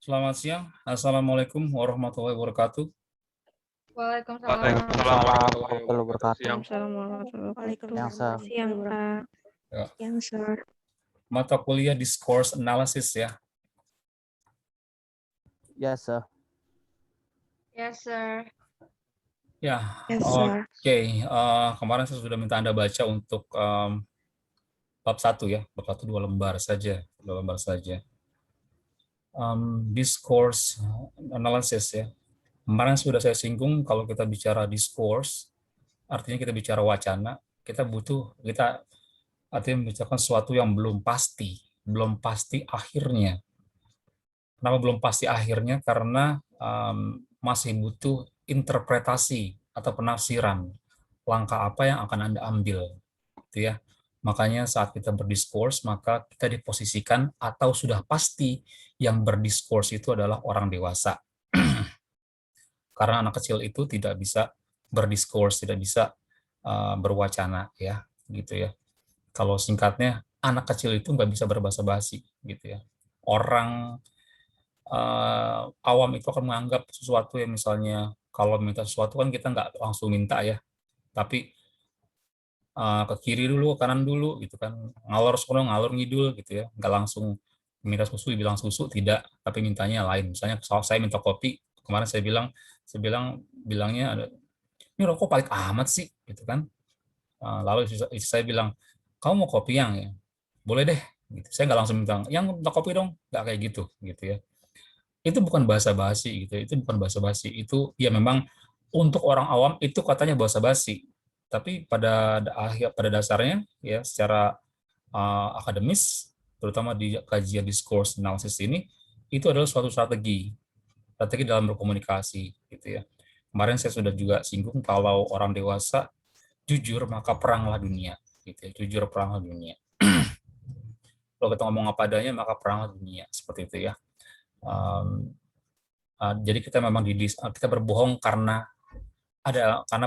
Selamat siang. Assalamualaikum warahmatullahi wabarakatuh. Waalaikumsalam Waalaikumsalam warahmatullahi warahmatullahi wabarakatuh. wabarakatuh. Siang. Waalaikumsalam warahmatullahi wabarakatuh. Yang sir. Siang, Kak. Ya, Siang, Sir. mata kuliah discourse analysis ya. Yes, sir. Yes, sir. Ya, Yes, oke. sir. Kemarin saya sudah minta Anda baca untuk bab 1 ya. Bab 1 2 lembar saja. 2 lembar saja. Discourse analysis ya. Kemarin sudah saya singgung kalau kita bicara discourse, artinya kita bicara wacana, kita artinya membicarakan sesuatu yang belum pasti akhirnya. Kenapa belum pasti akhirnya? Karena masih butuh interpretasi atau penafsiran langkah apa yang akan Anda ambil, gitu ya. Makanya saat kita berdiskursi, maka kita diposisikan atau sudah pasti yang berdiskursi itu adalah orang dewasa. Karena anak kecil itu tidak bisa berdiskursi, tidak bisa berwacana, ya, gitu ya. Kalau singkatnya, anak kecil itu nggak bisa berbahasa basi, gitu ya. Orang awam itu akan menganggap sesuatu yang misalnya kalau minta sesuatu kan kita nggak langsung minta ya, tapi ke kiri dulu, ke kanan dulu gitu kan, ngalor sono, ngalor ngidul gitu ya, nggak langsung minta susu dibilang susu, tidak, tapi mintanya lain. Misalnya saya minta kopi, kemarin bilangnya ada, ini rokok pahit amat sih gitu kan. Lalu istri saya bilang, kamu mau kopi yang ya? Boleh deh. Gitu. Saya nggak langsung minta, yang minta kopi dong, nggak kayak gitu ya. Itu bukan bahasa basi gitu, itu bukan bahasa basi, itu ya memang untuk orang awam itu katanya bahasa basi, tapi pada dasarnya ya secara akademis, terutama di kajian discourse analysis ini, itu adalah suatu strategi dalam berkomunikasi gitu ya. Kemarin saya sudah juga singgung kalau orang dewasa jujur maka peranglah dunia gitu ya, jujur peranglah dunia. Kalau kita ngomong apa adanya maka peranglah dunia, seperti itu ya. Jadi kita memang kita berbohong karena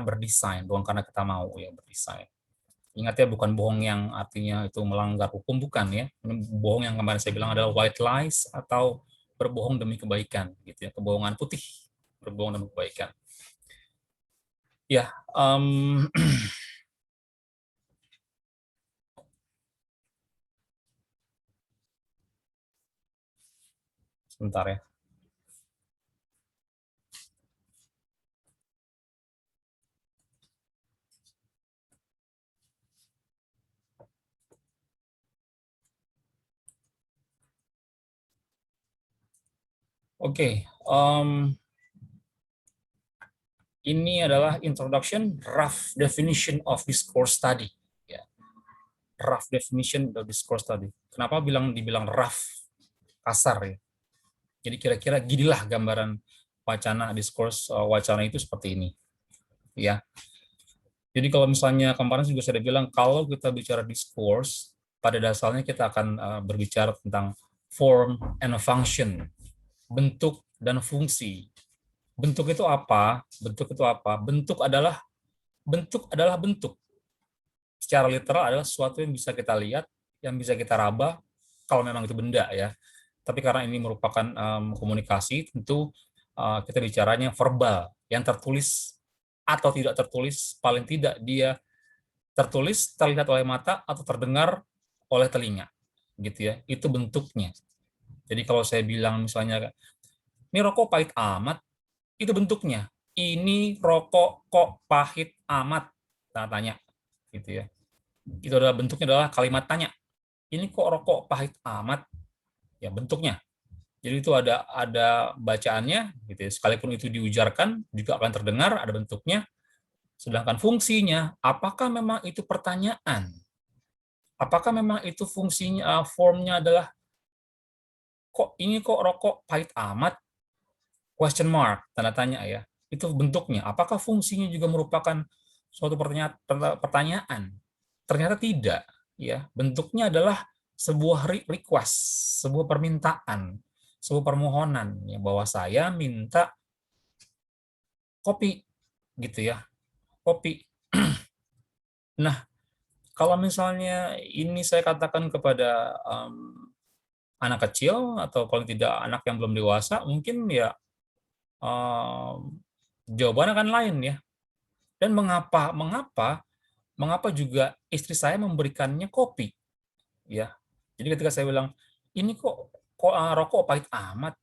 berdesain, bukan karena kita mau ya berdesain. Ingat ya, bukan bohong yang artinya itu melanggar hukum, bukan ya. Bohong yang kemarin saya bilang adalah white lies atau berbohong demi kebaikan, gitu ya. Kebohongan putih, berbohong demi kebaikan. Ya, sebentar ya. Oke, ini adalah introduction, rough definition of discourse study. Ya, rough definition of discourse study. Kenapa dibilang rough, kasar ya? Jadi kira-kira ginilah gambaran wacana discourse wacana itu seperti ini. Ya. Jadi kalau misalnya kemarin juga saya bilang kalau kita bicara discourse, pada dasarnya kita akan berbicara tentang form and function, bentuk dan fungsi. Bentuk itu apa? Bentuk adalah bentuk. Secara literal adalah sesuatu yang bisa kita lihat, yang bisa kita raba kalau memang itu benda ya. Tapi karena ini merupakan komunikasi, tentu kita bicaranya verbal, yang tertulis atau tidak tertulis, paling tidak dia tertulis, terlihat oleh mata, atau terdengar oleh telinga, gitu ya. Itu bentuknya. Jadi kalau saya bilang misalnya, ini rokok pahit amat, itu bentuknya. Ini rokok kok pahit amat, tanya, gitu ya. Itu adalah bentuknya, adalah kalimat tanya. Ini kok rokok pahit amat, ya bentuknya. Jadi itu ada bacaannya, gitu ya. Sekalipun itu diujarkan juga akan terdengar, ada bentuknya. Sedangkan fungsinya, apakah memang itu pertanyaan? Apakah memang itu fungsinya, formnya adalah kok rokok pahit amat? Question mark, tanda tanya ya. Itu bentuknya. Apakah fungsinya juga merupakan suatu pertanyaan? Ternyata tidak. Ya, bentuknya adalah sebuah request, sebuah permintaan, sebuah permohonan ya, bahwa saya minta kopi, gitu ya, kopi. Nah, kalau misalnya ini saya katakan kepada anak kecil atau paling tidak anak yang belum dewasa, mungkin ya jawabannya akan lain ya. Dan mengapa juga istri saya memberikannya kopi ya. Jadi ketika saya bilang, ini kok rokok pahit amat,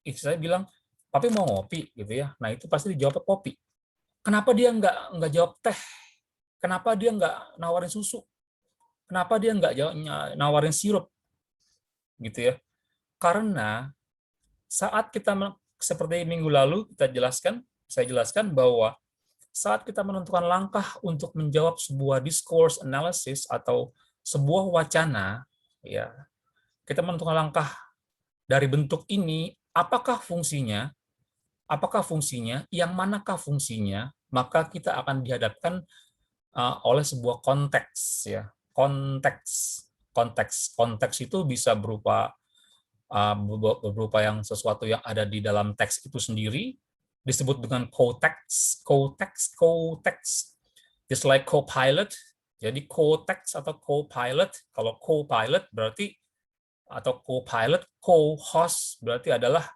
istri saya bilang, papi mau ngopi gitu ya. Nah itu pasti dijawab kopi. Kenapa dia nggak jawab teh? Kenapa dia nggak nawarin susu? Kenapa dia nggak nawarin sirup gitu ya? Karena saat kita seperti minggu lalu saya jelaskan bahwa saat kita menentukan langkah untuk menjawab sebuah discourse analysis atau sebuah wacana, ya kita menentukan langkah dari bentuk ini, apakah fungsinya, yang manakah fungsinya, maka kita akan dihadapkan oleh sebuah konteks, ya konteks itu bisa berupa yang sesuatu yang ada di dalam teks itu sendiri, disebut dengan co-text, just like co-pilot. Jadi co-text atau co-pilot, kalau co-pilot berarti, atau co-pilot, co-host berarti adalah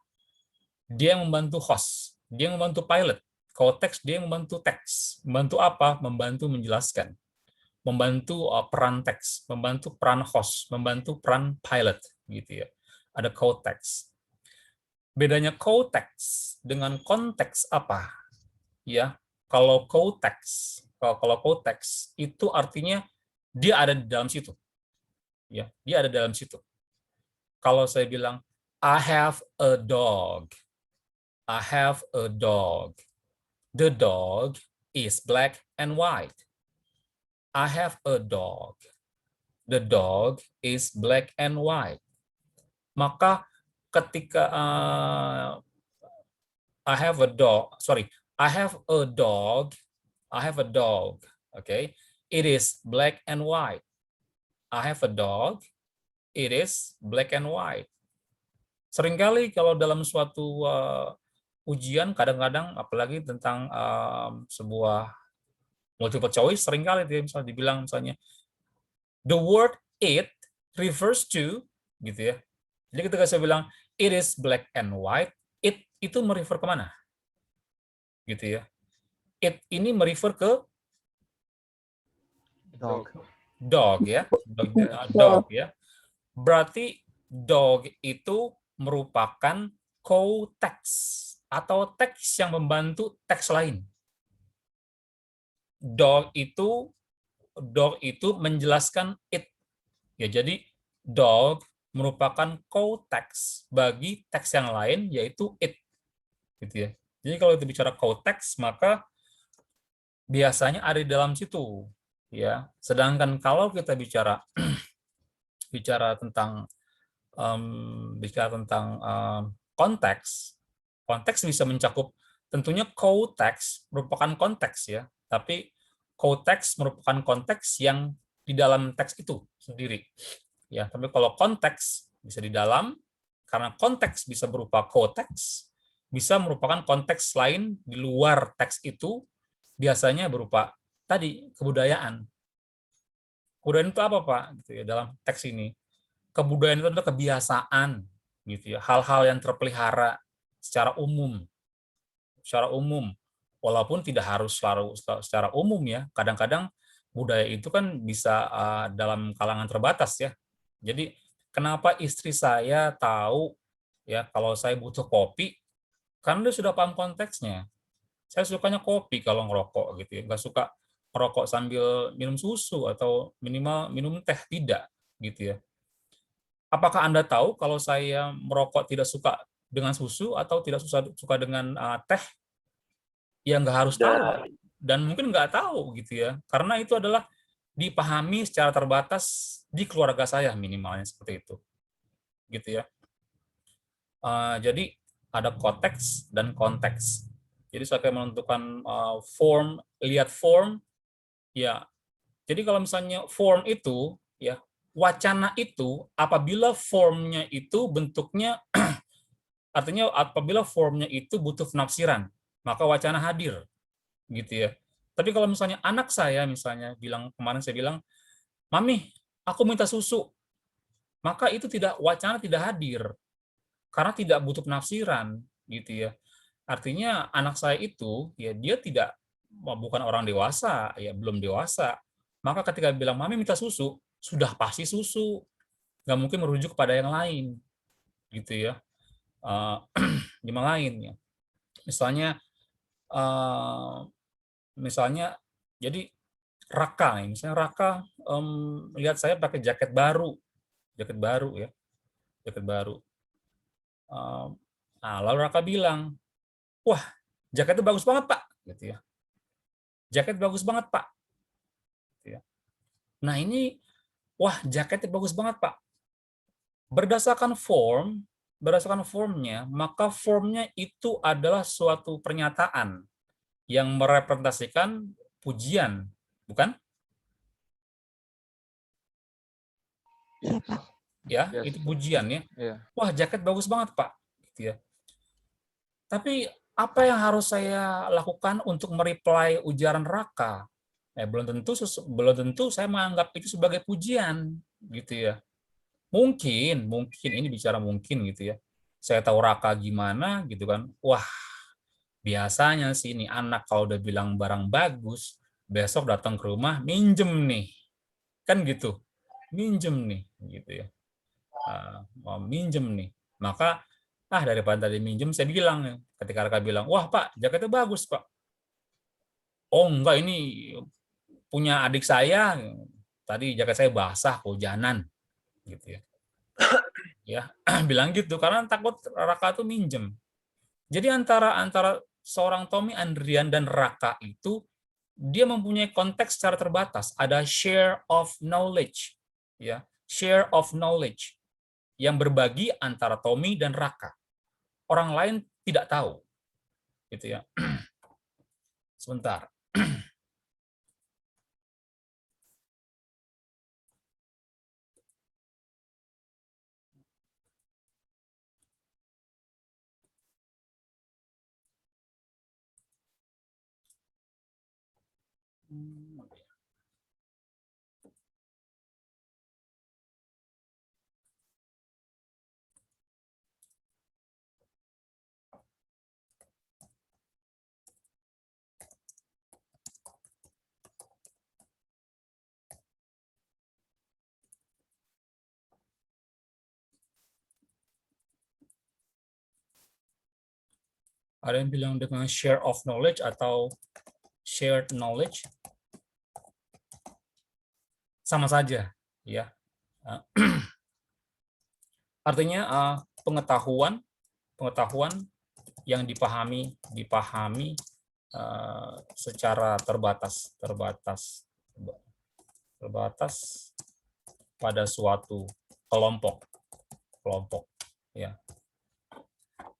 dia yang membantu host, dia yang membantu pilot. Co-text dia yang membantu teks. Membantu apa? Membantu menjelaskan. Membantu peran teks, membantu peran host, membantu peran pilot gitu ya. Ada co-text. Bedanya co-text dengan konteks apa? Ya, kalau co-text itu artinya dia ada di dalam situ. Ya, dia ada dalam situ. Kalau saya bilang I have a dog. I have a dog. The dog is black and white. I have a dog. The dog is black and white. Maka ketika I have a dog. Okay, it is black and white. I have a dog. It is black and white. Seringkali kalau dalam suatu ujian, kadang-kadang apalagi tentang sebuah multiple choice, seringkali dia misalnya dibilang misalnya the word it refers to gitu ya. Jadi ketika saya bilang it is black and white, it itu merefer kemana? Gitu ya. It ini merefer ke dog ya. Dog ya. Berarti dog itu merupakan co-text atau teks yang membantu teks lain. Dog itu menjelaskan it. Ya, jadi dog merupakan co-text bagi teks yang lain, yaitu it. Gitu ya. Jadi kalau itu bicara co-text, maka biasanya ada di dalam situ. Ya. Sedangkan kalau kita bicara tentang konteks bisa mencakup tentunya co-text merupakan konteks ya, tapi co-text merupakan konteks yang di dalam teks itu sendiri ya. Tapi kalau konteks bisa di dalam, karena konteks bisa berupa co-text, bisa merupakan konteks lain di luar teks itu, biasanya berupa tadi kebudayaan. Kebudayaan itu apa Pak? Gitu ya, dalam teks ini kebudayaan itu adalah kebiasaan gitu ya, hal-hal yang terpelihara secara umum walaupun tidak harus selalu secara umum ya. Kadang-kadang budaya itu kan bisa dalam kalangan terbatas ya. Jadi kenapa istri saya tahu ya kalau saya butuh kopi, karena dia sudah paham konteksnya. Saya sukanya kopi kalau ngerokok gitu ya, nggak suka ngerokok sambil minum susu atau minimal minum teh, tidak gitu ya. Apakah Anda tahu kalau saya merokok tidak suka dengan susu atau tidak suka dengan teh? Ya nggak harus tahu. Dan mungkin nggak tahu gitu ya. Karena itu adalah dipahami secara terbatas di keluarga saya minimalnya seperti itu. Gitu ya. Jadi ada konteks dan konteks. Jadi saya menentukan lihat form, ya. Jadi kalau misalnya form itu, ya, wacana itu apabila formnya itu bentuknya artinya apabila formnya itu butuh penafsiran, maka wacana hadir gitu ya. Tapi kalau misalnya anak saya misalnya bilang, kemarin saya bilang, "Mami, aku minta susu." maka itu wacana tidak hadir karena tidak butuh penafsiran gitu ya. Artinya anak saya itu ya dia bukan orang dewasa, ya belum dewasa. Maka ketika bilang mami minta susu, sudah pasti susu, nggak mungkin merujuk kepada yang lain gitu ya. Yang lain ya. Misalnya jadi Raka nih, misalnya Raka lihat saya pakai jaket baru ya, jaket baru. Nah, lalu Raka bilang, wah jaketnya bagus banget Pak, gitu ya. Jaket bagus banget Pak. Gitu ya. Nah ini, wah jaketnya bagus banget Pak. Berdasarkan formnya, maka formnya itu adalah suatu pernyataan yang merepresentasikan pujian, bukan? Iya, Pak. Ya, Yes. itu pujian ya. Iya. Wah, jaket bagus banget, Pak. Gitu ya. Tapi apa yang harus saya lakukan untuk mereply ujaran Raka? Belum tentu saya menganggap itu sebagai pujian, gitu ya. Mungkin ini bicara mungkin gitu ya. Saya tahu Raka gimana gitu kan. Wah, biasanya sih ini anak kalau udah bilang barang bagus, besok datang ke rumah minjem nih. Kan gitu. Minjem nih gitu ya. Mau minjem nih. Maka daripada tadi minjem saya bilang ketika Raka bilang, "Wah, Pak, jaketnya bagus, Pak." "Oh, enggak, ini punya adik saya. Tadi jaket saya basah, hujanan." Gitu ya. Ya, bilang gitu karena takut Raka tuh minjem. Jadi antara seorang Tommy Andrian dan Raka itu dia mempunyai konteks secara terbatas, ada share of knowledge, ya, share of knowledge yang berbagi antara Tommy dan Raka. Orang lain tidak tahu, gitu ya. Sebentar. Ada yang bilang dengan share of knowledge atau shared knowledge, sama saja, ya. Artinya pengetahuan yang dipahami secara terbatas pada suatu kelompok, ya.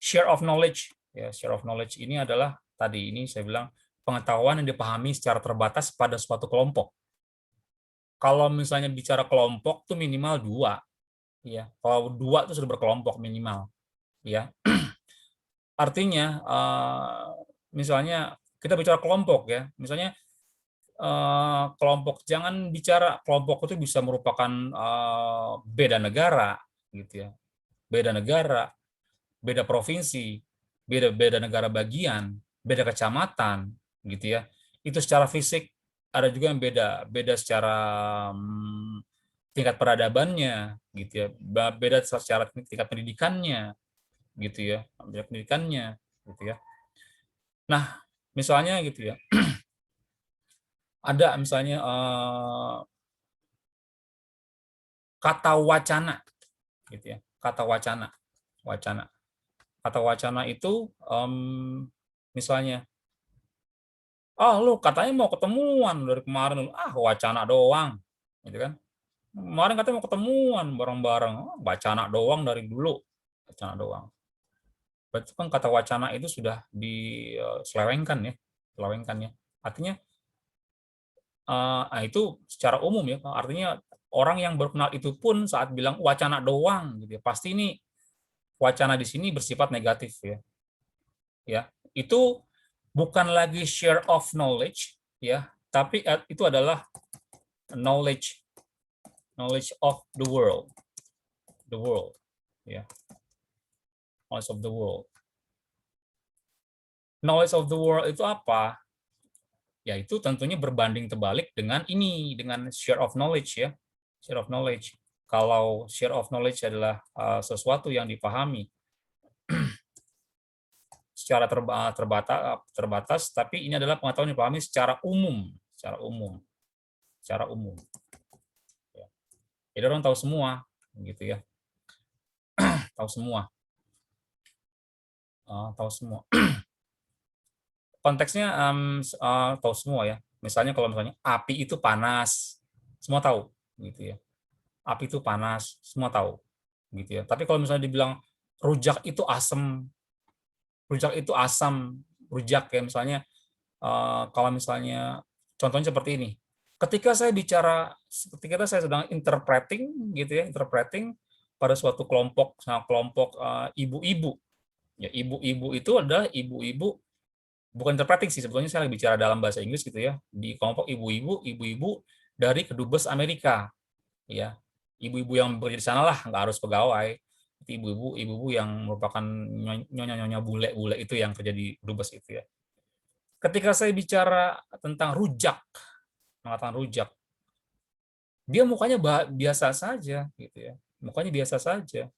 Share of knowledge, ya, share of knowledge ini adalah tadi ini saya bilang pengetahuan yang dipahami secara terbatas pada suatu kelompok. Kalau misalnya bicara kelompok tuh minimal 2, ya. Kalau 2 itu sudah berkelompok minimal, ya. Artinya misalnya kita bicara kelompok ya, misalnya kelompok, jangan bicara kelompok itu bisa merupakan beda negara, gitu ya, beda negara, beda provinsi, beda negara bagian, beda kecamatan, gitu ya. Itu secara fisik. Ada juga yang beda secara tingkat peradabannya, gitu ya. Beda secara tingkat pendidikannya, gitu ya. Pendidikannya, gitu ya. Nah, misalnya gitu ya. Ada misalnya kata wacana, gitu ya. Kata wacana. Kata wacana itu misalnya, lu katanya mau ketemuan dari kemarin, wacana doang, gitu kan. Kemarin katanya mau ketemuan bareng-bareng, wacana doang dari dulu, wacana doang. Berarti kan kata wacana itu sudah diselewengkan ya, Artinya itu secara umum ya, artinya orang yang baru kenal itu pun saat bilang wacana doang, gitu ya, pasti ini wacana di sini bersifat negatif ya. Ya, itu bukan lagi share of knowledge ya, tapi itu adalah knowledge of the world. the world. Ya, knowledge of the world. Knowledge of the world itu apa? Yaitu tentunya berbanding terbalik dengan ini, dengan share of knowledge ya. Share of knowledge. Kalau share of knowledge adalah sesuatu yang dipahami secara terbatas, tapi ini adalah pengetahuan yang dipahami secara umum, secara umum. Ya. Jadi orang tahu semua, gitu ya, tahu semua, tahu semua. Konteksnya tahu semua ya. Misalnya kalau misalnya api itu panas, semua tahu, gitu ya. Api itu panas, semua tahu, gitu ya. Tapi kalau misalnya dibilang rujak itu asam, rujak ya misalnya, kalau misalnya contohnya seperti ini. Ketika saya sedang interpreting gitu ya, interpreting pada suatu kelompok ibu-ibu. Ya, ibu-ibu itu adalah ibu-ibu, bukan interpreting sih, sebetulnya saya bicara dalam bahasa Inggris gitu ya, di kelompok ibu-ibu dari kedubes Amerika. Ya, ibu-ibu yang bekerja di sana lah, nggak harus pegawai. Ibu-ibu yang merupakan nyonya-nyonya bule-bule itu yang kerja di dubes itu ya. Ketika saya bicara tentang mengatakan rujak, dia mukanya biasa saja gitu ya. Mukanya biasa saja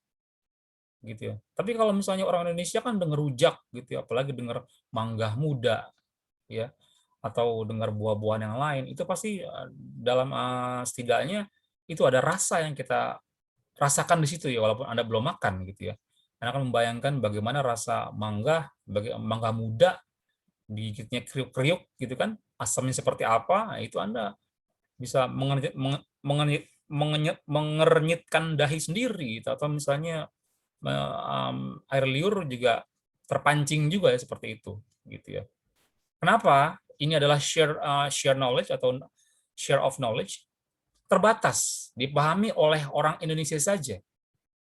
gitu ya. Tapi kalau misalnya orang Indonesia kan dengar rujak gitu ya, apalagi dengar mangga muda ya, atau dengar buah-buahan yang lain, itu pasti dalam setidaknya itu ada rasa yang kita rasakan di situ ya, walaupun Anda belum makan gitu ya. Anda akan membayangkan bagaimana rasa mangga muda, digigitnya kriuk-kriuk gitu kan, asamnya seperti apa, nah, itu Anda bisa mengernyitkan dahi sendiri gitu. Atau misalnya air liur juga terpancing juga ya seperti itu gitu ya. Kenapa? Ini adalah share knowledge atau share of knowledge terbatas, dipahami oleh orang Indonesia saja,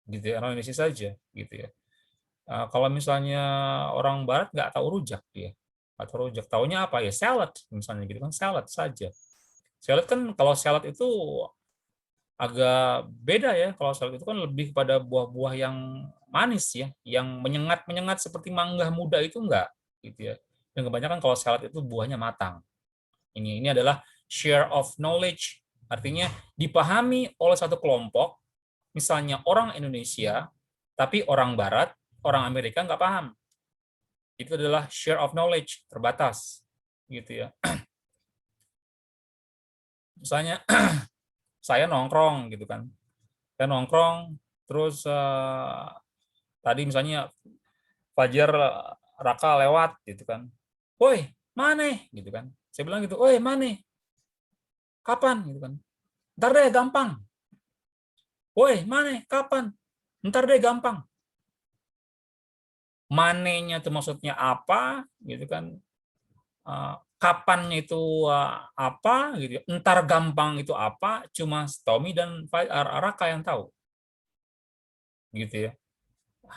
gitu ya, orang Indonesia saja, gitu ya. Kalau misalnya orang Barat nggak tahu rujak dia, atau rujak, taunya apa ya, salad misalnya gitu kan, salad saja. Salad kan, kalau salad itu agak beda ya, kalau salad itu kan lebih kepada buah-buah yang manis ya, yang menyengat seperti mangga muda itu enggak, gitu ya. Dan kebanyakan kalau salad itu buahnya matang. Ini adalah share of knowledge, artinya dipahami oleh satu kelompok, misalnya orang Indonesia, tapi orang Barat, orang Amerika nggak paham. Itu adalah share of knowledge, terbatas. Gitu ya. Misalnya, saya nongkrong, gitu kan. Saya nongkrong, terus tadi misalnya Fajar Raka lewat, gitu kan. Woi, mana? Gitu kan. Saya bilang gitu, woi, mana? Kapan? Gitu kan. Ntar deh, gampang. Woi, mana? Kapan? Ntar deh, gampang. Manenya itu maksudnya apa, gitu kan? Kapan itu apa, gitu. Ntar gampang itu apa? Cuma Tommy dan Raka yang tahu, gitu ya.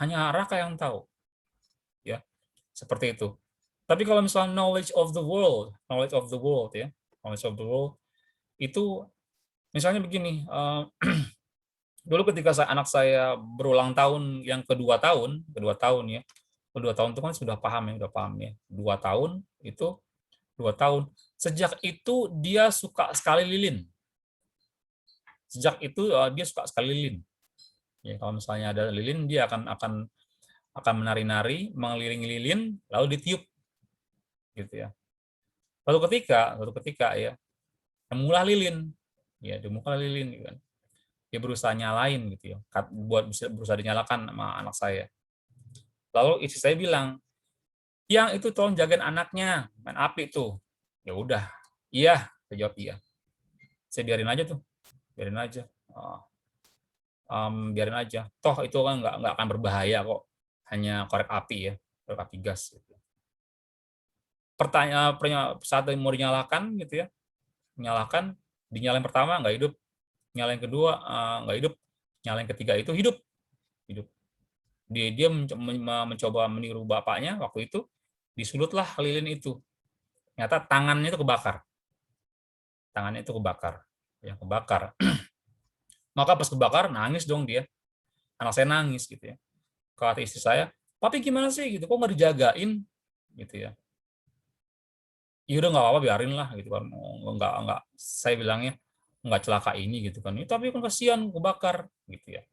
Hanya Raka yang tahu, ya. Seperti itu. Tapi kalau misalnya knowledge of the world ya, knowledge of the world itu misalnya begini. Dulu ketika anak saya berulang tahun yang kedua tahun ya, kedua tahun itu kan sudah paham ya, 2 tahun itu, 2 tahun. Sejak itu dia suka sekali lilin. Dia suka sekali lilin. Ya, kalau misalnya ada lilin, dia akan menari-nari, mengelilingi lilin, lalu ditiup, gitu ya. Suatu ketika ya, mulai lilin, gitu kan. Dia berusaha nyalain gitu ya, berusaha dinyalakan sama anak saya. Lalu istri saya bilang, yang itu tolong jagain anaknya, main api tuh. Ya udah, iya, saya jawab iya. Saya biarin aja tuh, biarin aja. Biarin aja. Toh itu kan nggak akan berbahaya kok, hanya korek api ya, korek api gas. Gitu. Pertanyaan saat mau dinyalakan gitu ya, dinyalain pertama nggak hidup, nyalain kedua nggak hidup, nyalain ketiga itu hidup. Dia mencoba meniru bapaknya waktu itu, disulutlah lilin itu. Ternyata tangannya itu kebakar, ya kebakar. Maka pas kebakar nangis dong dia. anak saya nangis gitu ya. Kata istri saya, "Papi gimana sih gitu, kok nggak dijagain?" gitu ya. Ya udah nggak apa-apa, biarin lah gitu kan. Nggak, saya bilangnya nggak celaka ini gitu kan. Tapi kan kasihan kebakar gitu ya.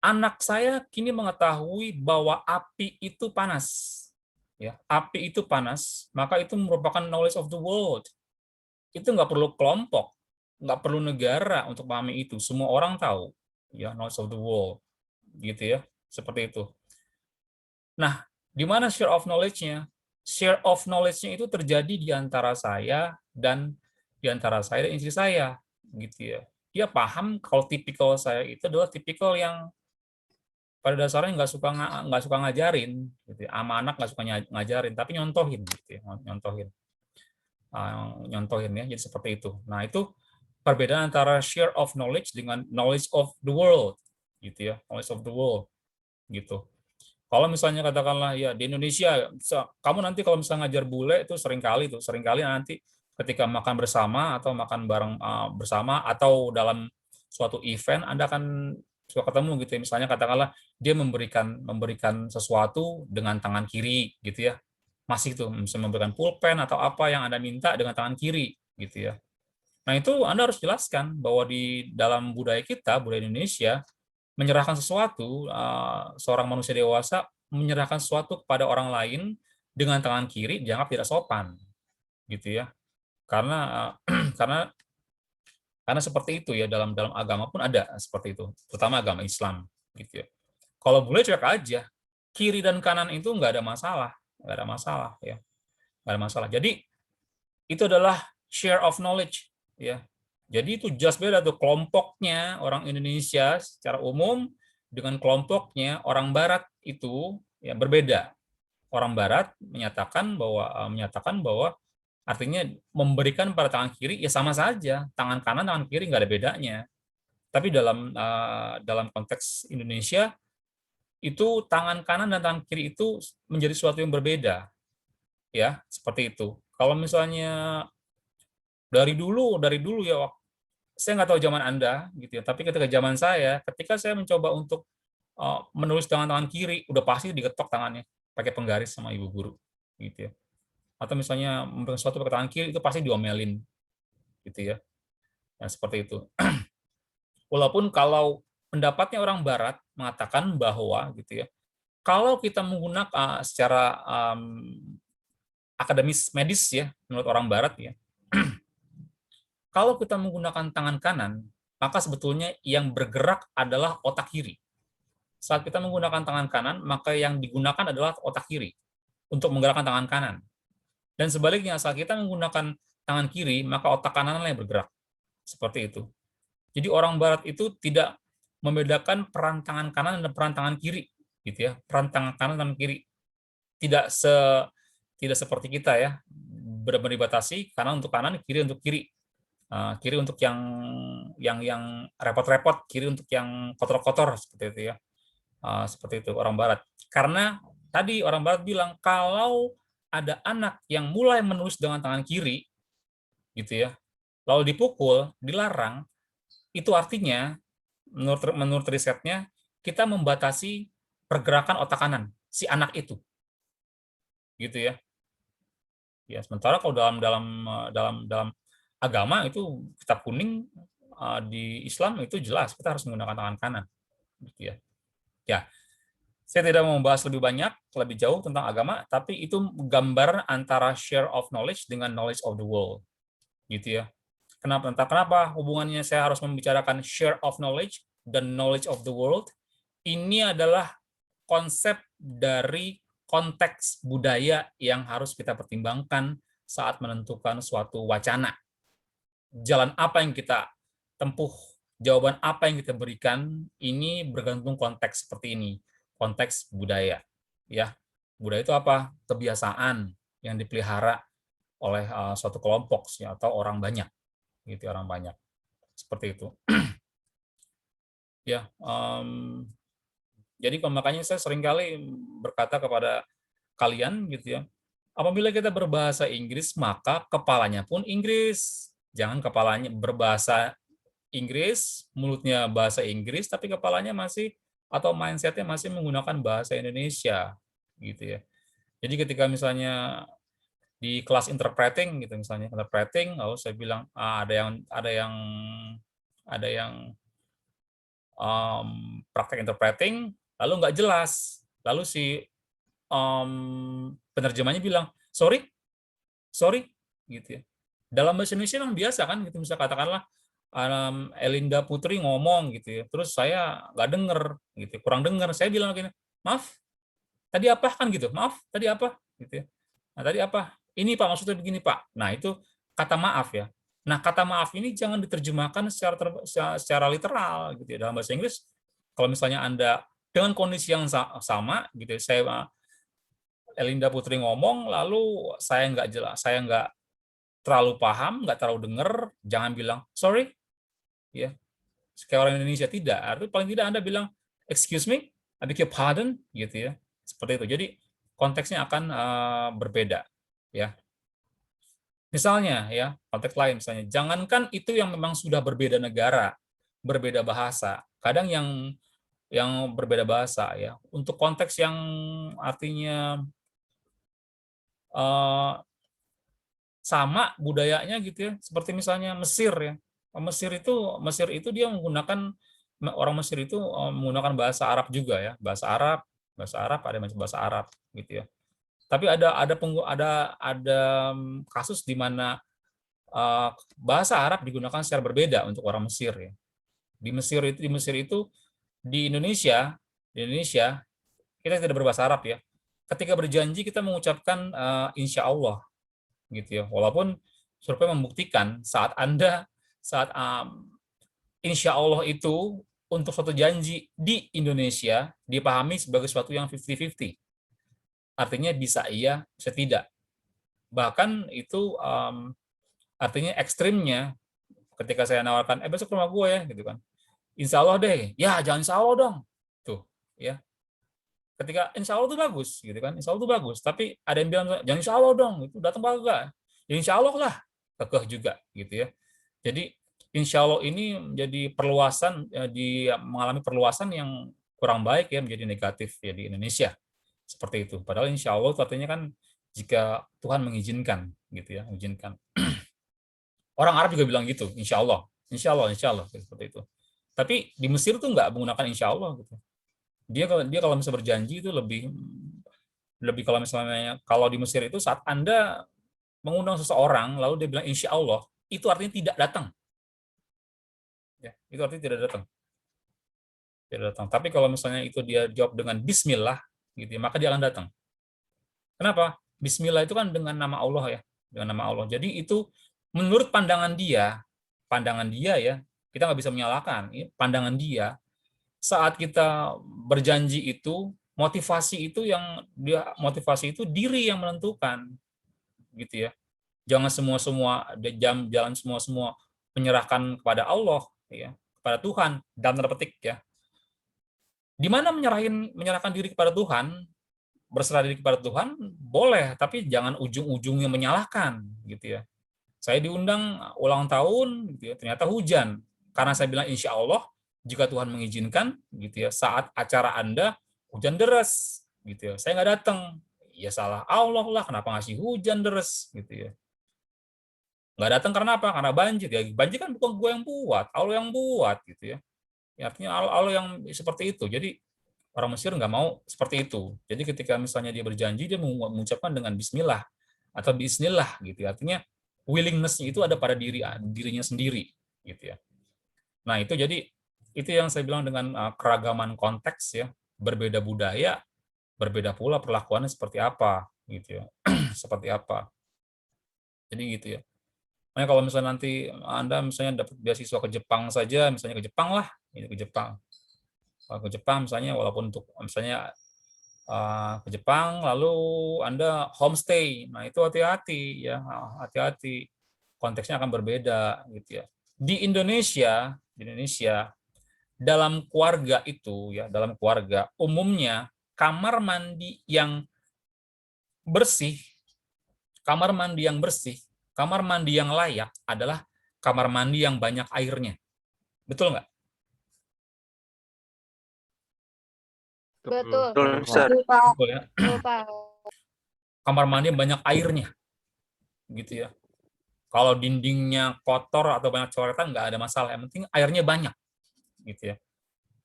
Anak saya kini mengetahui bahwa api itu panas. Ya, api itu panas, maka itu merupakan knowledge of the world. Itu nggak perlu kelompok, nggak perlu negara untuk memahami itu. Semua orang tahu, ya, knowledge of the world, gitu ya, seperti itu. Nah, di mana share of knowledge-nya? Share of knowledge-nya itu terjadi di antara saya dan istri saya, gitu ya. Dia paham kalau tipikal saya itu adalah tipikal yang pada dasarnya nggak suka ngajarin, gitu ya. Sama anak nggak suka ngajarin, tapi nyontohin, gitu ya, nyontohin ya. Jadi seperti itu. Nah, itu perbedaan antara share of knowledge dengan knowledge of the world, gitu ya, knowledge of the world, gitu. Kalau misalnya katakanlah ya di Indonesia, kamu nanti kalau misalnya ngajar bule itu seringkali nanti ketika makan bersama atau makan bareng bersama atau dalam suatu event Anda akan suka ketemu gitu ya. Misalnya katakanlah dia memberikan sesuatu dengan tangan kiri gitu ya. Masih tuh bisa memberikan pulpen atau apa yang Anda minta dengan tangan kiri gitu ya. Nah, itu Anda harus jelaskan bahwa di dalam budaya kita, budaya Indonesia, menyerahkan sesuatu, seorang manusia dewasa menyerahkan sesuatu kepada orang lain dengan tangan kiri dianggap tidak sopan, gitu ya. Karena karena seperti itu ya, dalam agama pun ada seperti itu, terutama agama Islam, gitu ya. Kalau boleh cuek aja, kiri dan kanan itu nggak ada masalah, ya, nggak ada masalah. Jadi itu adalah share of knowledge, ya. Jadi itu jelas beda tuh kelompoknya orang Indonesia secara umum dengan kelompoknya orang Barat itu ya berbeda. Orang Barat menyatakan bahwa artinya memberikan pada tangan kiri ya sama saja, tangan kanan tangan kiri nggak ada bedanya. Tapi dalam konteks Indonesia itu tangan kanan dan tangan kiri itu menjadi sesuatu yang berbeda, ya seperti itu. Kalau misalnya dari dulu ya, saya nggak tahu zaman Anda gitu ya, tapi ketika zaman saya, ketika saya mencoba untuk menulis dengan tangan kiri, udah pasti diketok tangannya pakai penggaris sama ibu guru gitu ya. Atau misalnya memberikan sesuatu pakai tangan kiri itu pasti diomelin gitu ya. Nah, seperti itu. Walaupun kalau pendapatnya orang Barat mengatakan bahwa gitu ya, kalau kita menggunakan secara akademis medis ya, menurut orang Barat ya, kalau kita menggunakan tangan kanan, maka sebetulnya yang bergerak adalah otak kiri. Saat kita menggunakan tangan kanan, maka yang digunakan adalah otak kiri untuk menggerakkan tangan kanan. Dan sebaliknya, saat kita menggunakan tangan kiri, maka otak kananlah yang bergerak. Seperti itu. Jadi orang Barat itu tidak membedakan peran tangan kanan dan peran tangan kiri, gitu ya. Peran tangan kanan dan kiri tidak seperti kita ya, benar-benar dibatasi kanan untuk kanan, kiri untuk kiri. Kiri untuk yang repot-repot, kiri untuk yang kotor-kotor seperti itu ya. Seperti itu orang Barat. Karena tadi orang Barat bilang kalau ada anak yang mulai menulis dengan tangan kiri, gitu ya, lalu dipukul, dilarang, itu artinya menurut risetnya kita membatasi pergerakan otak kanan si anak itu, gitu ya. Ya, sementara kalau dalam agama itu kitab kuning di Islam itu jelas kita harus menggunakan tangan kanan, gitu ya. Ya, saya tidak mau membahas lebih jauh tentang agama, tapi itu gambar antara share of knowledge dengan knowledge of the world, gitu ya. Kenapa hubungannya saya harus membicarakan share of knowledge dan knowledge of the world? Ini adalah konsep dari konteks budaya yang harus kita pertimbangkan saat menentukan suatu wacana. Jalan apa yang kita tempuh, jawaban apa yang kita berikan, ini bergantung konteks seperti ini, konteks budaya. Ya, budaya itu apa? Kebiasaan yang dipelihara oleh suatu kelompok ya, atau orang banyak, gitu orang banyak, seperti itu. Ya, jadi makanya saya seringkali berkata kepada kalian gitu ya, apabila kita berbahasa Inggris maka kepalanya pun Inggris. Jangan kepalanya berbahasa Inggris, mulutnya bahasa Inggris, tapi kepalanya masih atau mindset-nya masih menggunakan bahasa Indonesia, gitu ya. Jadi ketika misalnya di kelas interpreting gitu misalnya interpreting, lalu saya bilang ada yang praktek interpreting, lalu nggak jelas, lalu si penerjemahnya bilang sorry, sorry, gitu ya. Dalam bahasa Indonesia memang biasa kan, gitu. Misalnya katakanlah Elinda Putri ngomong gitu ya, terus saya nggak denger, gitu, kurang denger, saya bilang gini, maaf, tadi apa kan gitu, maaf, tadi apa, gitu ya. Nah tadi apa? Ini Pak maksudnya begini Pak. Nah itu kata maaf ya. Nah kata maaf ini jangan diterjemahkan secara literal gitu ya. Dalam bahasa Inggris, kalau misalnya Anda dengan kondisi yang sama gitu ya, saya Elinda Putri ngomong, lalu saya nggak jelas, saya nggak terlalu paham, nggak terlalu denger, jangan bilang sorry, ya. Kayak orang Indonesia tidak. Artinya paling tidak Anda bilang excuse me, I beg your pardon, gitu ya. Seperti itu. Jadi konteksnya akan berbeda, ya. Misalnya, ya konteks lain, misalnya, jangankan itu yang memang sudah berbeda negara, berbeda bahasa. Kadang yang berbeda bahasa, ya. Untuk konteks yang artinya eh, sama budayanya gitu ya, seperti misalnya Mesir ya. Mesir itu dia menggunakan orang Mesir itu menggunakan bahasa Arab juga ya, bahasa Arab ada macam bahasa Arab gitu ya. Tapi ada kasus di mana bahasa Arab digunakan secara berbeda untuk orang Mesir ya. Di Mesir itu di Indonesia kita tidak berbahasa Arab ya. Ketika berjanji kita mengucapkan insya Allah gitu ya. Walaupun survei membuktikan saat insya Allah itu untuk suatu janji di Indonesia dipahami sebagai sesuatu yang 50-50. Artinya bisa iya, bisa tidak. Bahkan itu artinya ekstrimnya ketika saya nawarkan, besok ke rumah gue ya, gitu kan. Insya Allah deh, ya jangan insya Allah dong. Tuh, ya. Ketika insya Allah itu bagus, gitu kan. Insya Allah itu bagus. Tapi ada yang bilang, jangan insya Allah dong, itu datang kagak. Ya insya Allah lah, kekeh juga, gitu ya. Jadi insya Allah ini menjadi mengalami perluasan yang kurang baik ya, menjadi negatif ya di Indonesia. Seperti itu. Padahal insya Allah itu artinya kan jika Tuhan mengizinkan, gitu ya, mengizinkan. Orang Arab juga bilang gitu, insya Allah, insya Allah, insya Allah, seperti itu. Tapi di Mesir tuh nggak menggunakan insya Allah gitu. Dia kalau misalnya berjanji itu lebih lebih kalau di Mesir itu saat Anda mengundang seseorang lalu dia bilang insya Allah, itu artinya tidak datang. Ya, itu artinya tidak datang. Tidak datang. Tapi kalau misalnya itu dia jawab dengan Bismillah, gitu, ya, maka dia akan datang. Kenapa? Bismillah itu kan dengan nama Allah ya, dengan nama Allah. Jadi itu menurut pandangan dia ya, kita nggak bisa menyalahkan. Pandangan dia saat kita berjanji itu motivasi itu diri yang menentukan, gitu ya. Jangan jalan semua menyerahkan kepada Allah ya, kepada Tuhan dalam tanda petik ya. Di mana menyerahkan diri kepada Tuhan, berserah diri kepada Tuhan boleh, tapi jangan ujung-ujungnya menyalahkan gitu ya. Saya diundang ulang tahun gitu ya, ternyata hujan. Karena saya bilang insya Allah jika Tuhan mengizinkan gitu ya, saat acara Anda hujan deras gitu ya. Saya nggak datang. Ya salah Allah lah, kenapa ngasih hujan deras gitu ya. Nggak datang karena apa? Karena banjir. Ya, banjir kan bukan gue yang buat, Allah yang buat gitu ya. Artinya Allah yang seperti itu. Jadi orang Mesir nggak mau seperti itu. Jadi ketika misalnya dia berjanji, dia mengucapkan dengan Bismillah atau Bismillah gitu. Artinya willingness-nya itu ada pada dirinya sendiri gitu ya. Nah itu jadi itu yang saya bilang dengan keragaman konteks ya, berbeda budaya, berbeda pula perlakuannya seperti apa gitu ya, seperti apa. Jadi gitu ya. Makanya kalau misalnya nanti Anda misalnya dapat beasiswa ke Jepang saja, misalnya ke Jepang lah, ke Jepang. Ke Jepang misalnya, walaupun untuk misalnya ke Jepang, lalu Anda homestay, nah itu hati-hati ya, hati-hati. Konteksnya akan berbeda gitu ya. Di Indonesia dalam keluarga itu ya, dalam keluarga umumnya kamar mandi yang bersih, kamar mandi yang bersih, kamar mandi yang layak adalah kamar mandi yang banyak airnya. Betul nggak? Betul. Betul, Ustaz. Betul ya. Betul, Pak. Kamar mandi banyak airnya, gitu ya. Kalau dindingnya kotor atau banyak coretan nggak ada masalah. Yang penting airnya banyak, gitu ya.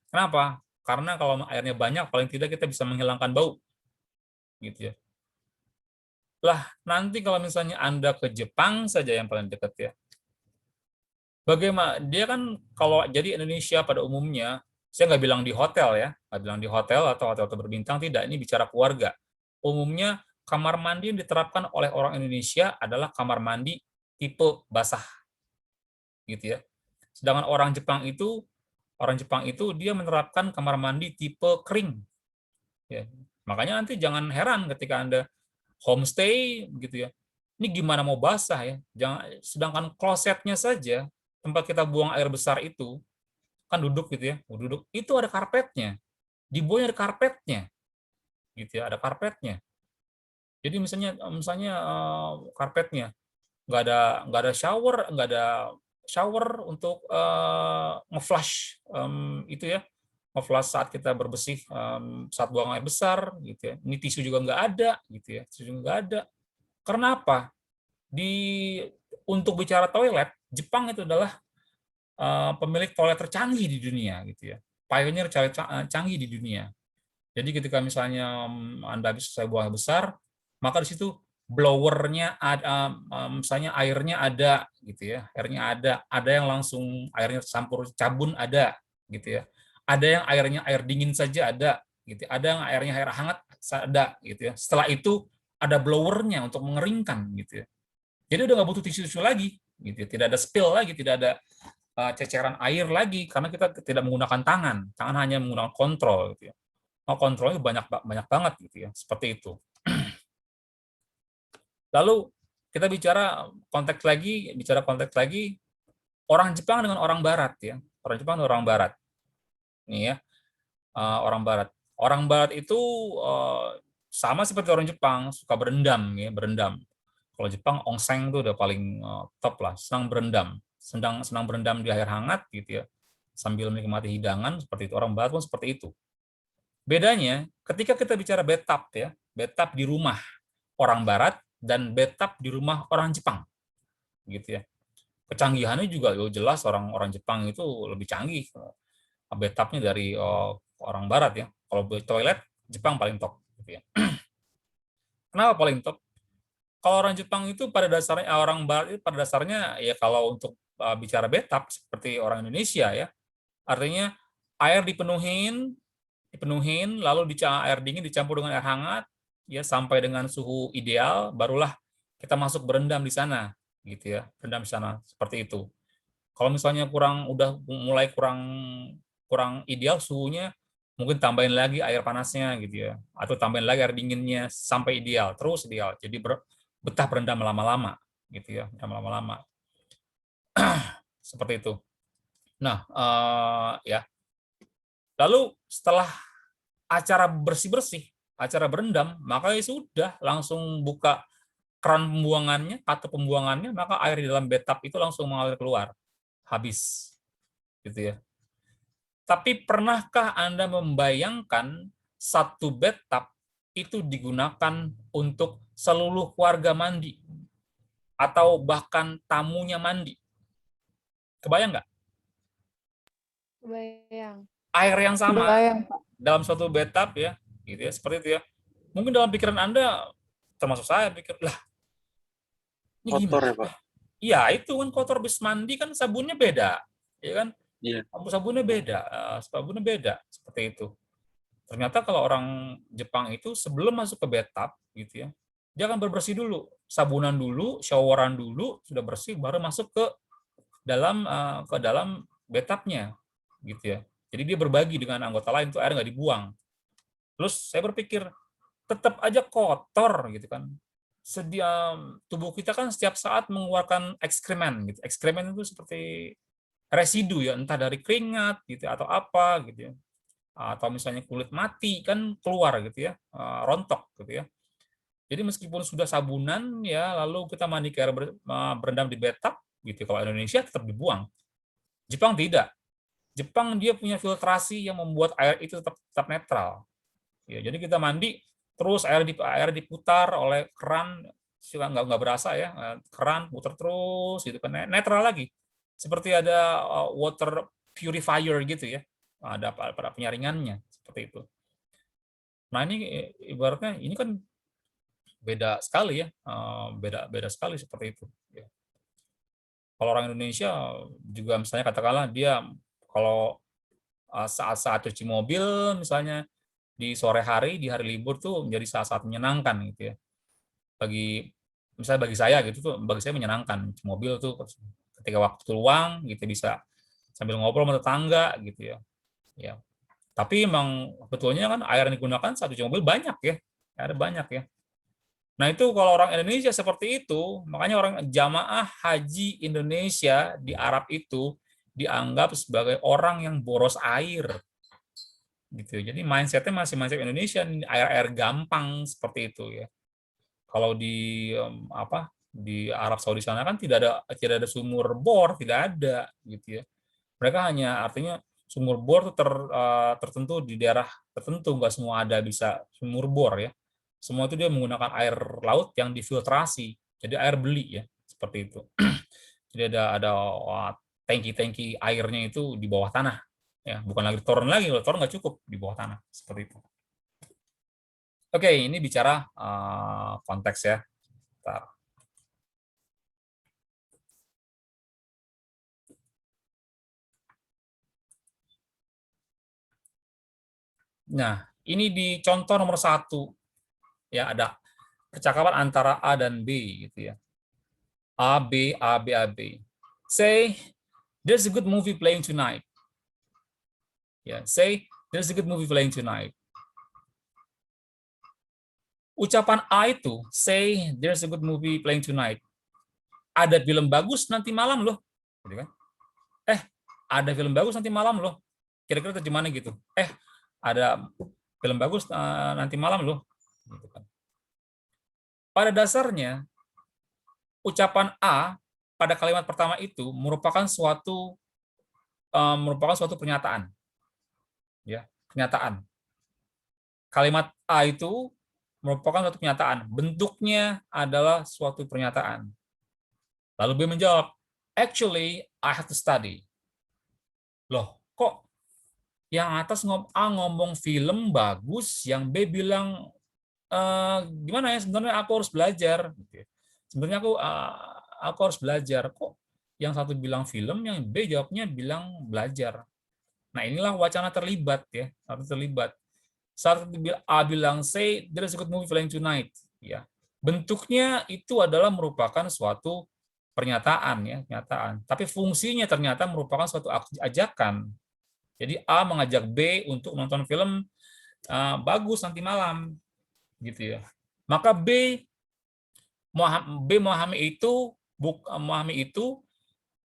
Kenapa? Karena kalau airnya banyak, paling tidak kita bisa menghilangkan bau, gitu ya. Lah, nanti kalau misalnya Anda ke Jepang saja yang paling dekat ya. Bagaimana? Dia kan kalau jadi Indonesia pada umumnya, saya nggak bilang di hotel ya, nggak bilang di hotel atau hotel berbintang, tidak. Ini bicara keluarga. Umumnya kamar mandi yang diterapkan oleh orang Indonesia adalah kamar mandi tipe basah, gitu ya. Sedangkan orang Jepang itu dia menerapkan kamar mandi tipe kering. Ya. Makanya nanti jangan heran ketika Anda homestay gitu ya. Ini gimana mau basah ya? Sedangkan klosetnya saja tempat kita buang air besar itu kan duduk gitu ya, duduk itu ada karpetnya, di bawahnya ada karpetnya, gitu ya, ada karpetnya. Jadi misalnya karpetnya nggak ada shower untuk nge-flush itu ya, nge-flush saat kita berbersih saat buang air besar gitu ya. Ini tisu juga nggak ada gitu ya, tisu juga nggak ada. Karena apa? Untuk bicara toilet, Jepang itu adalah pemilik toilet tercanggih di dunia gitu ya. Pioneer canggih di dunia. Jadi ketika misalnya Anda bisa saya buang air besar, maka di situ blowernya ada, misalnya airnya ada gitu ya, airnya ada yang langsung airnya campur cabun ada gitu ya, ada yang airnya air dingin saja ada gitu, ada yang airnya air hangat ada gitu ya. Setelah itu ada blowernya untuk mengeringkan gitu ya. Jadi udah nggak butuh tisu-tisu lagi gitu ya. Tidak ada spill lagi, tidak ada ceceran air lagi karena kita tidak menggunakan tangan hanya menggunakan kontrol gitu ya. Kontrolnya banyak banget gitu ya, seperti itu. Lalu kita bicara konteks lagi orang Jepang dengan orang Barat ya, orang Jepang dan orang Barat. Nih ya, orang Barat. Orang Barat itu sama seperti orang Jepang, suka berendam ya, berendam. Kalau Jepang onsen itu udah paling top lah, senang berendam di air hangat gitu ya, sambil menikmati hidangan seperti itu. Orang Barat pun seperti itu. Bedanya ketika kita bicara bathtub ya, bathtub di rumah orang Barat dan bathtub di rumah orang Jepang, gitu ya. Kecanggihannya juga jelas orang Jepang itu lebih canggih bathtubnya dari orang Barat ya. Kalau toilet Jepang paling top, gitu ya. Kenapa paling top? Kalau orang Jepang itu pada dasarnya orang Barat itu pada dasarnya ya kalau untuk bicara bathtub seperti orang Indonesia ya, artinya air dipenuhin lalu air dingin dicampur dengan air hangat ya sampai dengan suhu ideal, barulah kita masuk berendam di sana gitu ya, berendam di sana seperti itu. Kalau misalnya udah mulai kurang ideal suhunya, mungkin tambahin lagi air panasnya gitu ya, atau tambahin lagi air dinginnya sampai ideal, terus ideal. Jadi betah berendam lama-lama gitu ya, berendam lama-lama. Seperti itu. Nah, ya. Lalu setelah acara bersih-bersih, acara berendam, maka ya sudah langsung buka keran pembuangannya atau pembuangannya, maka air di dalam bathtub itu langsung mengalir keluar. Habis. Gitu ya. Tapi pernahkah Anda membayangkan satu bathtub itu digunakan untuk seluruh keluarga mandi? Atau bahkan tamunya mandi? Kebayang nggak? Kebayang. Air yang sama Kebayang, Pak. dalam suatu bathtub ya, gitu ya, seperti itu ya. Mungkin dalam pikiran Anda, termasuk saya pikir, lah, ini Kotor ya, gimana? Pak? Iya, itu kan kotor habis mandi kan sabunnya beda, ya kan? Iya. Sabunnya beda, seperti itu. Ternyata kalau orang Jepang itu sebelum masuk ke bathtub, gitu ya, dia akan berbersih dulu, sabunan dulu, showeran dulu, sudah bersih, baru masuk ke dalam bathtubnya, gitu ya. Jadi dia berbagi dengan anggota lain, itu air nggak dibuang. Terus saya berpikir, tetap aja kotor gitu kan. Tubuh kita kan setiap saat mengeluarkan ekskremen gitu. Ekskremen itu seperti residu ya, entah dari keringat gitu atau apa gitu ya. Atau misalnya kulit mati kan keluar gitu ya, rontok gitu ya. Jadi meskipun sudah sabunan ya, lalu kita mandi ke air berendam di bathtub gitu, kalau Indonesia tetap dibuang. Jepang tidak. Jepang dia punya filtrasi yang membuat air itu tetap netral. Ya, jadi kita mandi terus air diputar oleh keran, nggak berasa ya, keran putar terus gitu kan, netral lagi. Seperti ada water purifier gitu ya, ada pada penyaringannya seperti itu. Nah ini ibaratnya ini kan beda sekali ya, beda sekali seperti itu. Ya. Kalau orang Indonesia juga misalnya katakanlah dia kalau saat-saat cuci mobil misalnya di sore hari, di hari libur tuh menjadi saat-saat menyenangkan gitu ya. Misalnya bagi saya gitu tuh, bagi saya menyenangkan cuci mobil tuh ketika waktu luang gitu bisa sambil ngobrol sama tetangga gitu ya. Ya. Tapi emang betulnya kan air yang digunakan saat cuci mobil banyak ya. Ada banyak ya. Nah itu kalau orang Indonesia seperti itu, makanya orang jamaah haji Indonesia di Arab itu dianggap sebagai orang yang boros air, gitu. Jadi mindsetnya masih mindset Indonesia, air gampang seperti itu ya. Kalau di di Arab Saudi sana kan tidak ada sumur bor, tidak ada gitu ya. Mereka hanya artinya sumur bor itu tertentu di daerah tertentu, nggak semua ada bisa sumur bor ya. Semua itu dia menggunakan air laut yang difiltrasi, jadi air beli ya, seperti itu. Jadi ada tangki-tangki airnya itu di bawah tanah, ya bukan lagi toren lagi, kalau toren nggak cukup di bawah tanah, seperti itu. Oke, ini bicara konteks ya. Bentar. Nah, ini di contoh nomor 1 ya, ada percakapan antara A dan B gitu ya. A, B, A, B, A, B. Say, there's a good movie playing tonight. Ya, say, there's a good movie playing tonight. Ucapan A itu, say, there's a good movie playing tonight. Ada film bagus nanti malam loh. Gitu kan? Ada film bagus nanti malam loh. Kira-kira terjemahannya gitu. Ada film bagus nanti malam loh. Gitu kan. Pada dasarnya, ucapan A pada kalimat pertama itu merupakan suatu pernyataan. Ya, pernyataan. Kalimat A itu merupakan suatu pernyataan. Bentuknya adalah suatu pernyataan. Lalu B menjawab, actually, I have to study. Loh, kok yang atas A ngomong film bagus, yang B bilang, gimana ya, sebenarnya aku harus belajar. Sebenarnya aku harus belajar. Kok yang satu bilang film, yang B jawabnya bilang belajar. Nah, inilah wacana terlibat ya, harus terlibat. Saat A bilang say there's a good movie playing tonight, ya. Bentuknya itu adalah merupakan suatu pernyataan ya, pernyataan. Tapi fungsinya ternyata merupakan suatu ajakan. Jadi A mengajak B untuk nonton film bagus nanti malam, gitu ya. Maka B memahami itu,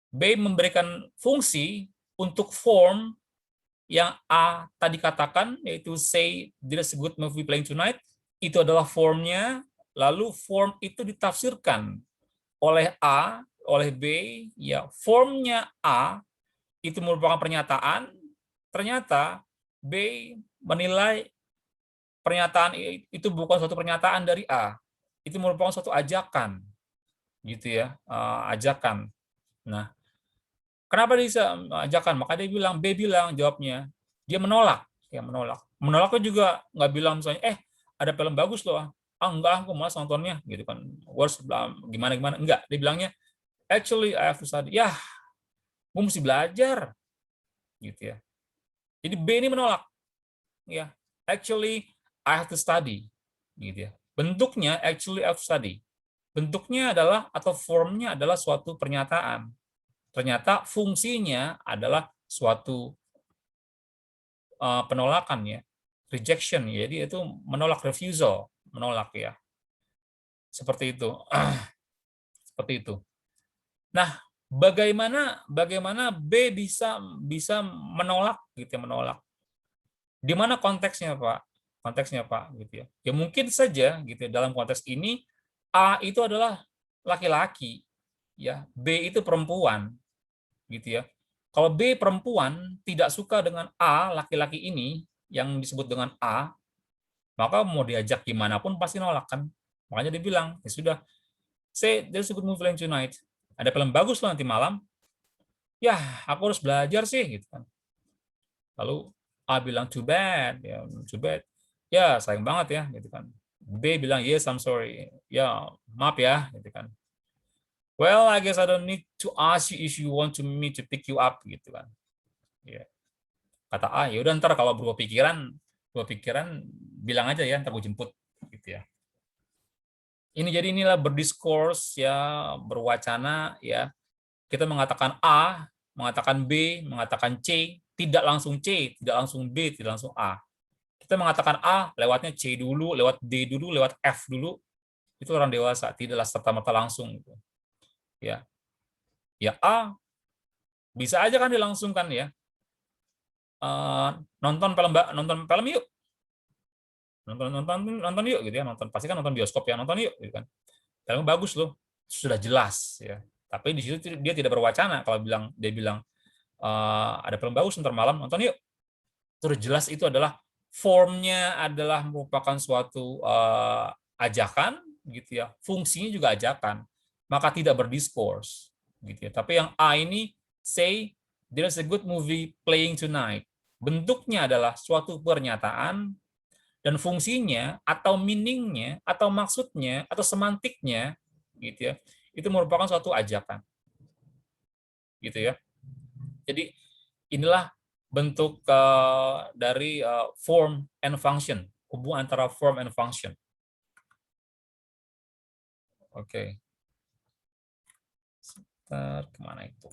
B memberikan fungsi untuk form yang A tadi katakan, yaitu say there's a good movie playing tonight, itu adalah formnya, lalu form itu ditafsirkan oleh A, oleh B, ya formnya A itu merupakan pernyataan, ternyata B menilai pernyataan itu bukan suatu pernyataan dari A, itu merupakan suatu ajakan, gitu ya, ajakan. Nah, kenapa dia bisa ajakan? Maka dia bilang, B bilang jawabnya, dia menolak, ya menolak. Menolaknya juga nggak bilang misalnya, ada film bagus loh, enggak, aku malas nontonnya, gitu kan. Worst gimana, enggak. Dia bilangnya, actually I have to study. Ya, gue mesti belajar, gitu ya. Jadi B ini menolak, ya. Actually I have to study, gitu ya. Bentuknya actually I have to study. Bentuknya adalah atau formnya adalah suatu pernyataan. Ternyata fungsinya adalah suatu penolakan ya, rejection ya. Jadi itu menolak, refusal, menolak ya. Seperti itu. Seperti itu. Nah, bagaimana B bisa menolak gitu ya, menolak. Di mana konteksnya, Pak? Konteksnya, Pak, gitu ya. Ya mungkin saja gitu ya, dalam konteks ini A itu adalah laki-laki, ya. B itu perempuan, gitu ya. Kalau B perempuan tidak suka dengan A, laki-laki ini, yang disebut dengan A, maka mau diajak gimana pun pasti nolak kan. Makanya dia bilang, ya sudah, say there's a good movie tonight. Ada film bagus loh nanti malam. Ya, aku harus belajar sih, gitu kan. Lalu A bilang too bad, ya too bad. Ya sayang banget ya, gitu kan. B bilang yes I'm sorry, ya maaf ya, gitu kan. Well I guess I don't need to ask you if you want to me to pick you up, gitu kan. Ya. Kata A, ya udah ntar kalau berubah pikiran bilang aja ya, ntar gue jemput, gitu ya. Ini jadi inilah berdiskurs ya, berwacana ya. Kita mengatakan A, mengatakan B, mengatakan C, tidak langsung C, tidak langsung B, tidak langsung A. Kita mengatakan A, lewatnya C dulu, lewat D dulu, lewat F dulu. Itu orang dewasa, tidaklah serta-merta langsung. Ya, ya A bisa aja kan dilangsungkan ya. Nonton film yuk, nonton yuk gitu ya, pasti kan nonton bioskop ya, nonton yuk gitu kan. Film bagus loh, sudah jelas ya. Tapi di situ dia tidak berwacana kalau dia bilang ada film bagus ntar malam, nonton yuk. Terus jelas itu adalah formnya adalah merupakan suatu ajakan gitu ya, fungsinya juga ajakan, maka tidak berdiskurs gitu ya. Tapi yang A ini say there's a good movie playing tonight, bentuknya adalah suatu pernyataan dan fungsinya atau meaningnya atau maksudnya atau semantiknya gitu ya, itu merupakan suatu ajakan gitu ya. Jadi inilah bentuk dari form and function, hubungan antara form and function. Oke. Sebentar, kemana itu?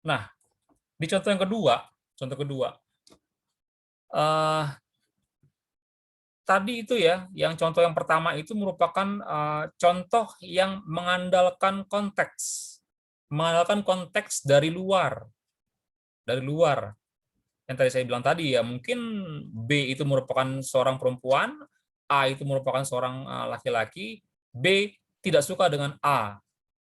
Nah, di contoh kedua, tadi itu ya, yang contoh yang pertama itu merupakan contoh yang mengandalkan konteks dari luar, Yang tadi saya bilang tadi ya, mungkin B itu merupakan seorang perempuan, A itu merupakan seorang laki-laki, B tidak suka dengan A,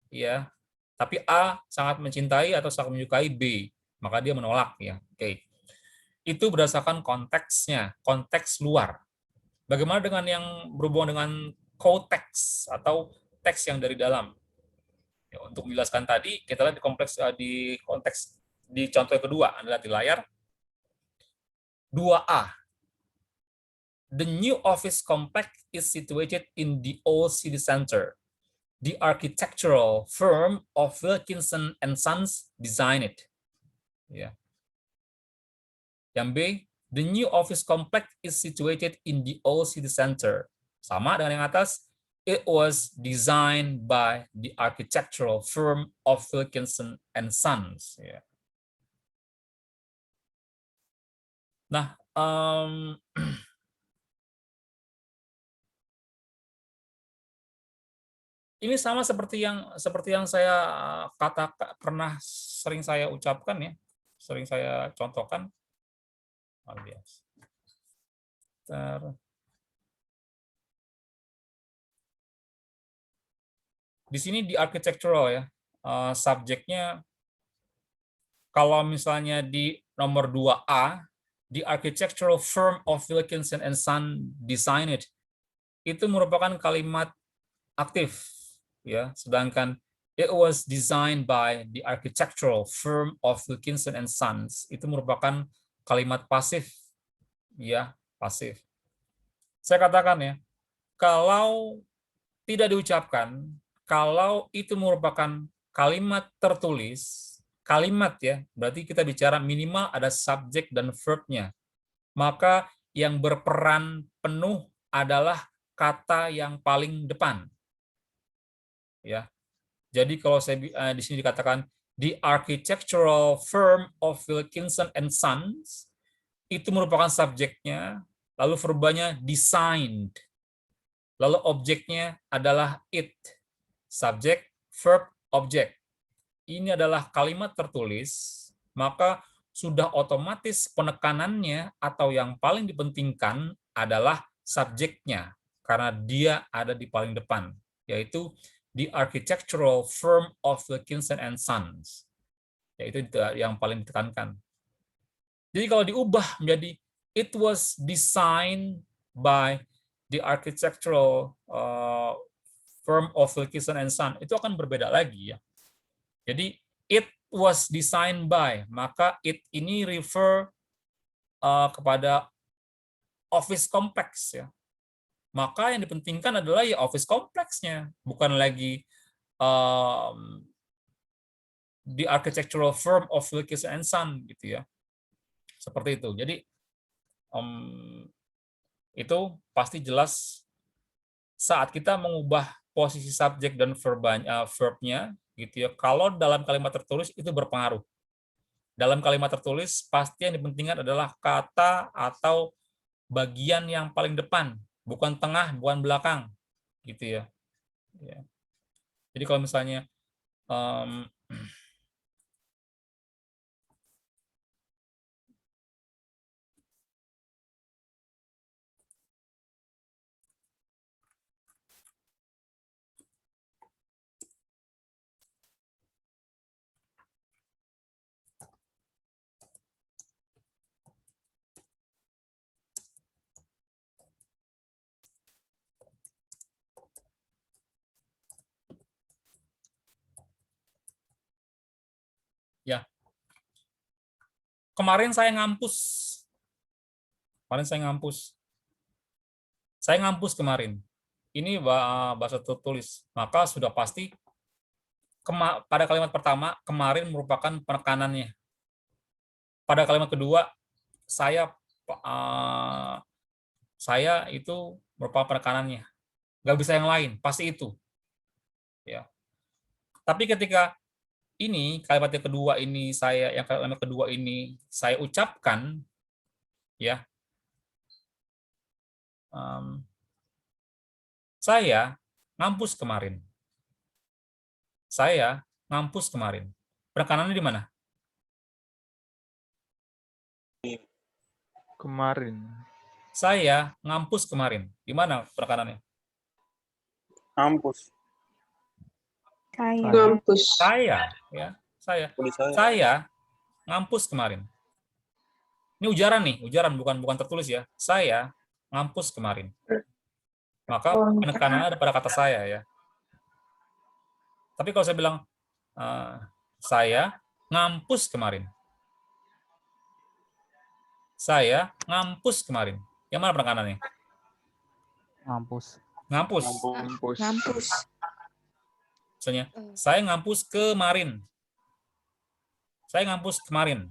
ya, tapi A sangat mencintai atau sangat menyukai B, maka dia menolak ya. Oke. Itu berdasarkan konteksnya, konteks luar. Bagaimana dengan yang berhubungan dengan konteks atau teks yang dari dalam? Ya, untuk menjelaskan tadi, kita lihat di konteks di contoh yang kedua, Anda lihat di layar 2A. The new office complex is situated in the old city center. The architectural firm of Wilkinson and Sons designed it. Ya. Yang B, the new office complex is situated in the old city center. Sama dengan yang atas, it was designed by the architectural firm of Wilkinson and Sons. Ya. Nah, ini sama seperti yang saya pernah sering saya ucapkan ya, sering saya contohkan. Di sini di architectural ya, subjeknya kalau misalnya di nomor 2A, the architectural firm of Wilkinson and Son designed it, itu merupakan kalimat aktif ya, sedangkan it was designed by the architectural firm of Wilkinson and Sons itu merupakan kalimat pasif ya, pasif. Saya katakan ya, kalau tidak diucapkan, kalau itu merupakan kalimat tertulis, kalimat ya, berarti kita bicara minimal ada subjek dan verb-nya. Maka yang berperan penuh adalah kata yang paling depan. Ya. Jadi kalau saya di sini dikatakan the architectural firm of Wilkinson and Sons, itu merupakan subjeknya, lalu verbanya designed. Lalu objeknya adalah it. Subjek, verb, objek. Ini adalah kalimat tertulis, maka sudah otomatis penekanannya atau yang paling dipentingkan adalah subjeknya, karena dia ada di paling depan, yaitu the architectural firm of Wilkinson and Sons, yaitu yang paling ditekankan. Jadi kalau diubah menjadi it was designed by the architectural firm of Wilkinson and Sons, itu akan berbeda lagi ya. Jadi it was designed by, maka it ini refer kepada office complex ya. Maka yang dipentingkan adalah ya office kompleksnya, bukan lagi the architectural firm of Wilkinson and Sons gitu ya. Seperti itu. Jadi itu pasti jelas saat kita mengubah posisi subjek dan verbnya gitu ya. Kalau dalam kalimat tertulis itu berpengaruh. Dalam kalimat tertulis pasti yang dipentingkan adalah kata atau bagian yang paling depan, bukan tengah, bukan belakang, gitu ya. Jadi kalau misalnya ya, kemarin saya ngampus. Saya ngampus kemarin. Ini bahasa tertulis. Maka sudah pasti pada kalimat pertama, kemarin merupakan penekanannya. Pada kalimat kedua, saya itu merupakan penekanannya. Nggak bisa yang lain, pasti itu. Ya. Tapi ketika ini kalimat yang kedua ini saya ucapkan, ya, saya ngampus kemarin. Saya ngampus kemarin. Penekanannya di mana? Kemarin. Saya ngampus kemarin. Di mana penekanannya? Ngampus. Saya. Ngampus. Saya, ya, saya. Saya ngampus kemarin. Ini ujaran nih, ujaran bukan tertulis ya. Saya ngampus kemarin. Maka penekanannya ada pada kata saya ya. Tapi kalau saya bilang saya ngampus kemarin. Saya ngampus kemarin. Yang mana penekanannya? Ngampus. Ngampus. Ngampus. Misalnya, saya ngampus kemarin. Saya ngampus kemarin.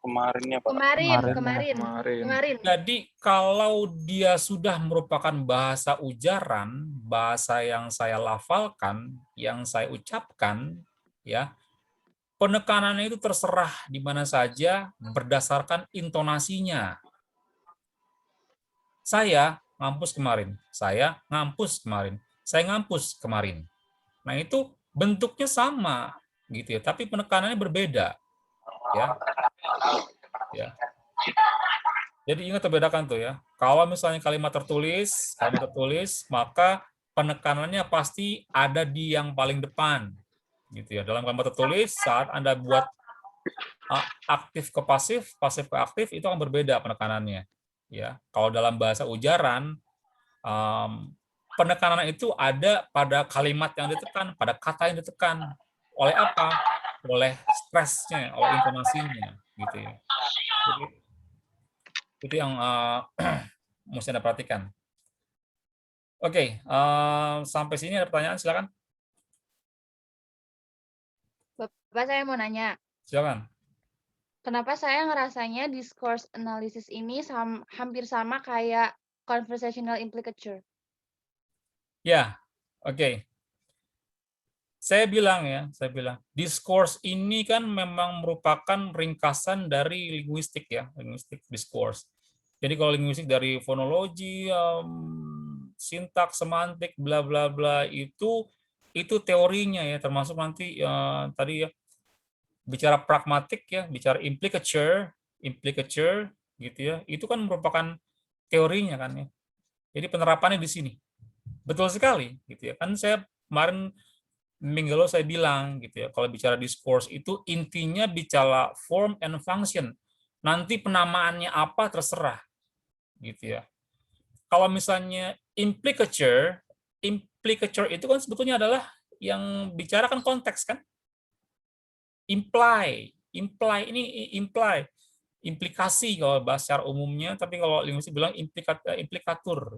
Kemarinnya Pak. Kemarin. Jadi kalau dia sudah merupakan bahasa ujaran, bahasa yang saya lafalkan, yang saya ucapkan, ya, penekanannya itu terserah di mana saja berdasarkan intonasinya. Saya ngampus kemarin. Saya ngampus kemarin. Saya ngampus kemarin. Nah, itu bentuknya sama gitu ya, tapi penekanannya berbeda. Ya. Ya. Jadi ingat terbedakan tuh ya. Kalau misalnya kalimat tertulis, maka penekanannya pasti ada di yang paling depan. Gitu ya. Dalam kalimat tertulis saat Anda buat aktif ke pasif, pasif ke aktif itu akan berbeda penekanannya. Ya. Kalau dalam bahasa ujaran penekanan itu ada pada kalimat yang ditekan, pada kata yang ditekan. Oleh apa? Oleh stresnya, oleh intonasinya, gitu ya. Jadi, itu yang mesti Anda perhatikan. Oke, sampai sini ada pertanyaan, silakan. Bapak, saya mau nanya. Silakan. Kenapa saya ngerasanya discourse analysis ini hampir sama kayak conversational implicature? Ya, oke. Saya bilang, discourse ini kan memang merupakan ringkasan dari linguistik ya, linguistik discourse. Jadi kalau linguistik dari fonologi, sintaks, semantik, bla bla bla itu teorinya ya, termasuk nanti tadi ya bicara pragmatik ya, bicara implicature gitu ya, itu kan merupakan teorinya kan ya. Jadi penerapannya di sini. Betul sekali gitu ya. Kan saya kemarin minggu lalu saya bilang gitu ya, kalau bicara discourse itu intinya bicara form and function. Nanti penamaannya apa terserah gitu ya. Kalau misalnya implicature itu kan sebetulnya adalah yang bicara kan konteks kan. Imply ini implikasi kalau bahasa secara umumnya, tapi kalau linguistik bilang implikatur.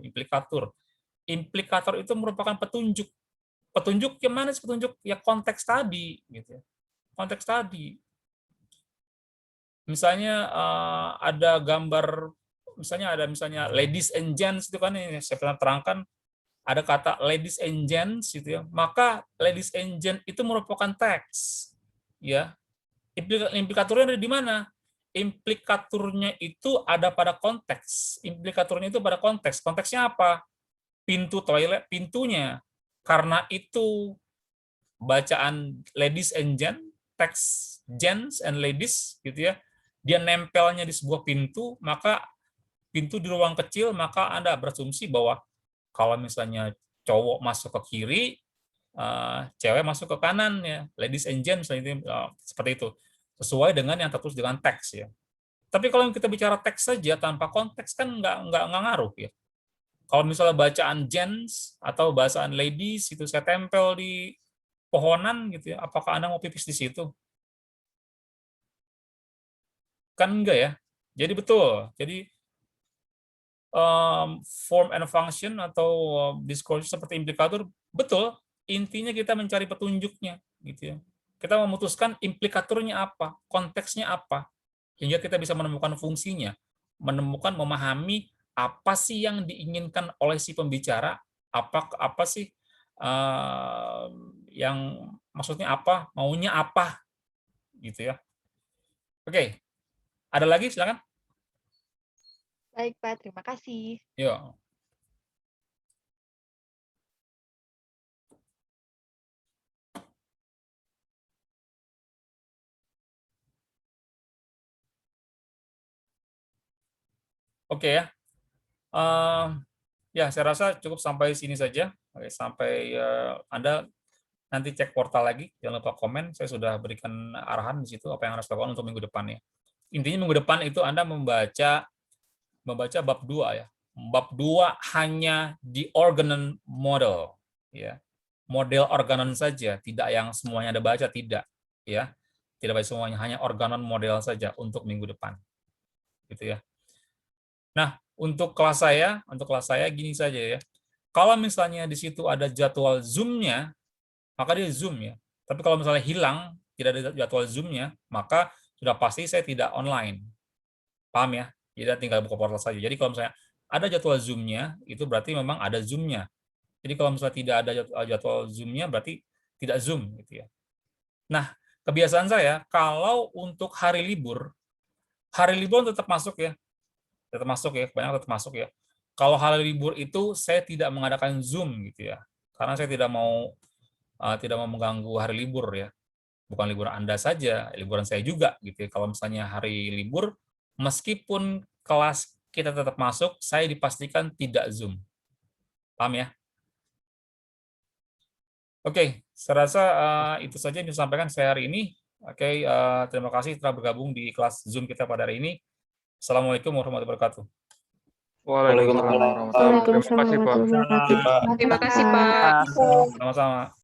Implikator itu merupakan petunjuk. Petunjuk yang mana sih petunjuk? Ya konteks tadi gitu. Konteks tadi. Misalnya ada gambar, misalnya ladies and gents itu kan yang saya pernah terangkan, ada kata ladies and gents gitu ya. Maka ladies and gents itu merupakan teks. Ya. Implikatornya ada di mana? Implikaturnya itu ada pada konteks. Implikaturnya itu pada konteks. Konteksnya apa? Pintu toilet, pintunya. Karena itu bacaan ladies and gents, teks gents and ladies gitu ya. Dia nempelnya di sebuah pintu, maka pintu di ruang kecil, maka Anda berasumsi bahwa kalau misalnya cowok masuk ke kiri, cewek masuk ke kanan ya, ladies and gents seperti itu. Sesuai dengan yang tertulis dengan teks ya. Tapi kalau kita bicara teks saja tanpa konteks kan nggak ngaruh ya. Kalau misalnya bacaan gents atau bacaan ladies itu saya tempel di pohonan gitu ya, apakah Anda mau pipis di situ? Kan enggak ya. Jadi betul. Jadi form and function atau discourse seperti implikator betul. Intinya kita mencari petunjuknya gitu ya. Kita memutuskan implikatornya apa, konteksnya apa, hingga kita bisa menemukan fungsinya, memahami apa sih yang diinginkan oleh si pembicara, apa sih yang maksudnya apa, maunya apa, gitu ya. Oke, ada lagi silakan. Baik Pak, terima kasih. Yuk. Oke ya. Ya, saya rasa cukup sampai sini saja. Oke, sampai Anda nanti cek portal lagi, jangan lupa komen. Saya sudah berikan arahan di situ apa yang harus dilakukan untuk minggu depannya. Intinya minggu depan itu Anda membaca bab 2 ya. Bab 2 hanya di organon model ya. Model organon saja, tidak yang semuanya Anda baca, tidak ya. Tidak baca semuanya, hanya organon model saja untuk minggu depan. Gitu ya. Nah, untuk kelas saya gini saja ya. Kalau misalnya di situ ada jadwal Zoom-nya, maka dia Zoom ya. Tapi kalau misalnya hilang, tidak ada jadwal Zoom-nya, maka sudah pasti saya tidak online. Paham ya? Jadi tinggal buka portal saja. Jadi kalau misalnya ada jadwal Zoom-nya, itu berarti memang ada Zoom-nya. Jadi kalau misalnya tidak ada jadwal Zoom-nya, berarti tidak Zoom gitu ya. Nah, kebiasaan saya kalau untuk hari libur tetap masuk ya. Kebanyakan tetap masuk ya. Kalau hari libur itu saya tidak mengadakan Zoom gitu ya, karena saya tidak mau mengganggu hari libur ya. Bukan liburan Anda saja, liburan saya juga gitu ya. Kalau misalnya hari libur, meskipun kelas kita tetap masuk, saya dipastikan tidak Zoom. Paham ya? Oke, saya rasa itu saja yang disampaikan saya hari ini. Oke, terima kasih telah bergabung di kelas Zoom kita pada hari ini. Assalamualaikum warahmatullahi wabarakatuh. Waalaikumsalam warahmatullahi wabarakatuh. Terima kasih, Pak. Waalaikumsalam warahmatullahi wabarakatuh. Terima kasih, Pak. Terima kasih, Pak. Sama-sama.